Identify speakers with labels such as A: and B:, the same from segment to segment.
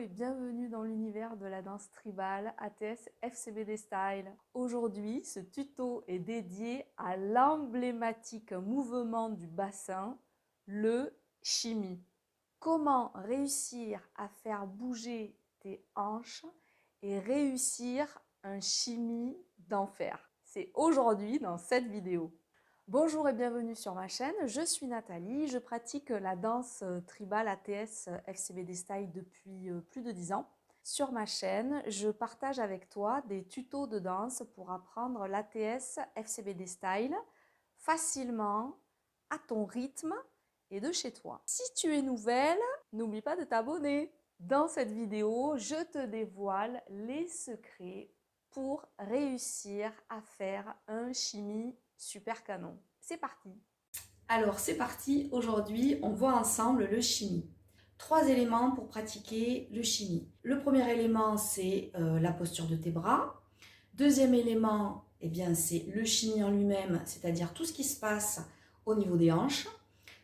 A: et bienvenue dans l'univers de la danse tribale ATS FCBD Style. Aujourd'hui, ce tuto est dédié à l'emblématique mouvement du bassin, le shimmy. Comment réussir à faire bouger tes hanches et réussir un shimmy d'enfer? C'est aujourd'hui dans cette vidéo. Bonjour et bienvenue sur ma chaîne, je suis Nathalie, je pratique la danse tribale ATS FCBD Style depuis plus de 10 ans. Sur ma chaîne, je partage avec toi des tutos de danse pour apprendre l'ATS FCBD Style facilement, à ton rythme et de chez toi. Si tu es nouvelle, n'oublie pas de t'abonner. Dans cette vidéo, je te dévoile les secrets pour réussir à faire un shimmy super canon. C'est parti! Alors c'est parti, aujourd'hui on voit ensemble le shimmy. 3 éléments pour pratiquer le shimmy. Le premier élément c'est la posture de tes bras. Deuxième élément, eh bien, c'est le shimmy en lui-même, c'est-à-dire tout ce qui se passe au niveau des hanches.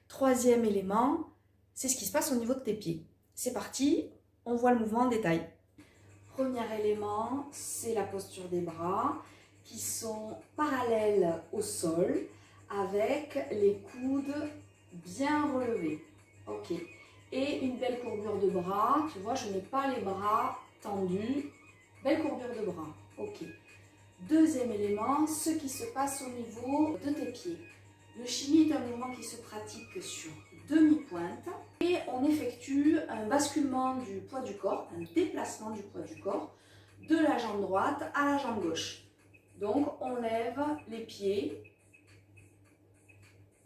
A: Troisième élément, c'est ce qui se passe au niveau de tes pieds. C'est parti, on voit le mouvement en détail. Premier élément, c'est la posture des bras qui sont parallèles au sol avec les coudes bien relevés. Ok. Et une belle courbure de bras. Tu vois, je n'ai pas les bras tendus. Belle courbure de bras. Ok. Deuxième élément, ce qui se passe au niveau de tes pieds. Le shimmy est un mouvement qui se pratique sur demi-pointe et on effectue un basculement du poids du corps, un déplacement du poids du corps de la jambe droite à la jambe gauche. Donc on lève les pieds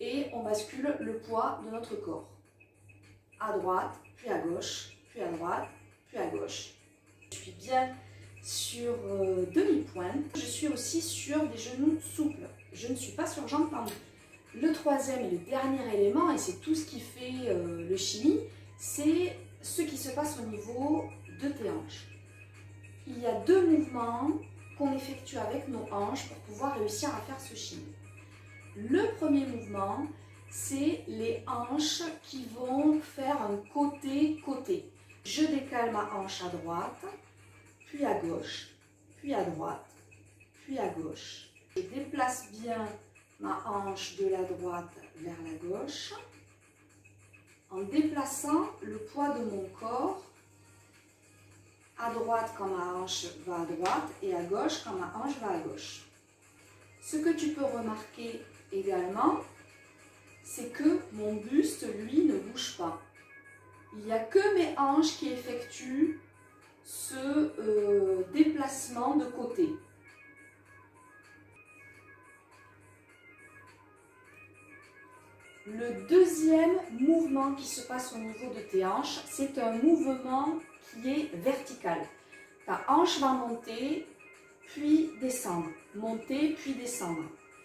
A: et on bascule le poids de notre corps. À droite, puis à gauche, puis à droite, puis à gauche. Je suis bien sur demi-pointe. Je suis aussi sur des genoux souples. Je ne suis pas sur jambes tendues. Le troisième et le dernier élément, et c'est tout ce qui fait le shimmy, c'est ce qui se passe au niveau de tes hanches. Il y a 2 mouvements qu'on effectue avec nos hanches pour pouvoir réussir à faire ce shimmy. Le premier mouvement, c'est les hanches qui vont faire un côté-côté. Je décale ma hanche à droite, puis à gauche, puis à droite, puis à gauche. Je déplace bien ma hanche de la droite vers la gauche en déplaçant le poids de mon corps à droite quand ma hanche va à droite et à gauche quand ma hanche va à gauche. Ce que tu peux remarquer également, c'est que mon buste, lui, ne bouge pas. Il n'y a que mes hanches qui effectuent ce déplacement de côté. Le deuxième mouvement qui se passe au niveau de tes hanches, c'est un mouvement qui est vertical. Ta hanche va monter, puis descendre. Monter, puis descendre.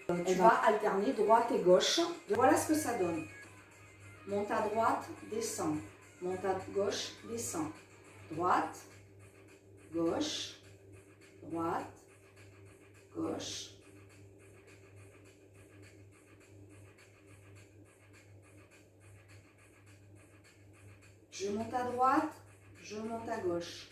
A: Tu vas alterner droite et gauche. Voilà ce que ça donne. Monte à droite, descend. Monte à gauche, descend. Droite, gauche, droite, gauche. Je monte à droite, je monte à gauche.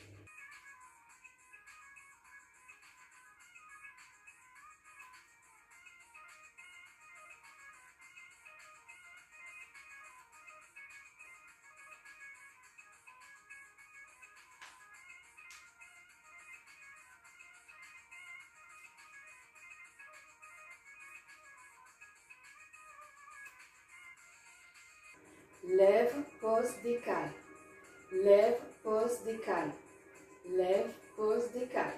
A: Lève, pose, décale. Lève, pose, décale. Lève, pose, décale.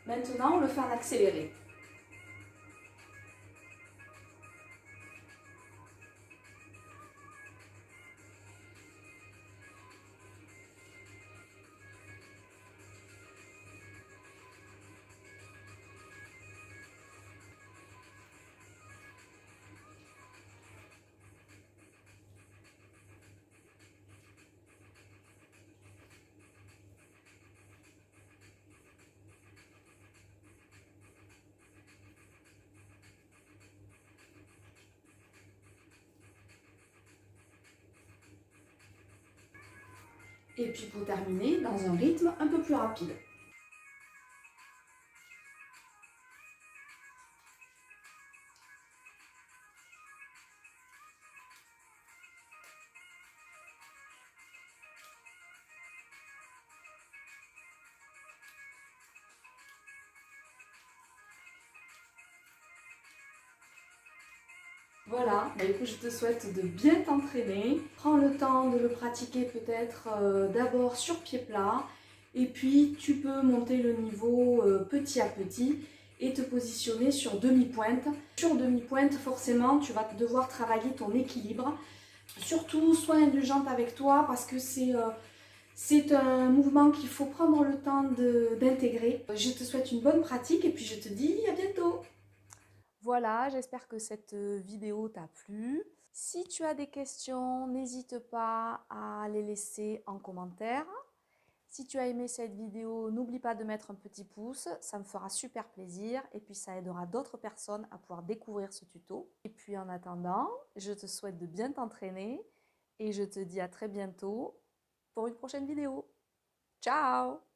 A: Maintenant, on le fait en accéléré. Et puis pour terminer, dans un rythme un peu plus rapide. Voilà, bah écoute, je te souhaite de bien t'entraîner. Prends le temps de le pratiquer peut-être d'abord sur pied plat et puis tu peux monter le niveau petit à petit et te positionner sur demi-pointe. Sur demi-pointe, forcément, tu vas devoir travailler ton équilibre. Surtout, sois indulgente avec toi parce que c'est un mouvement qu'il faut prendre le temps d'intégrer. Je te souhaite une bonne pratique et puis je te dis à bientôt. Voilà, j'espère que cette vidéo t'a plu. Si tu as des questions, n'hésite pas à les laisser en commentaire. Si tu as aimé cette vidéo, n'oublie pas de mettre un petit pouce, ça me fera super plaisir et puis ça aidera d'autres personnes à pouvoir découvrir ce tuto. Et puis en attendant, je te souhaite de bien t'entraîner et je te dis à très bientôt pour une prochaine vidéo. Ciao!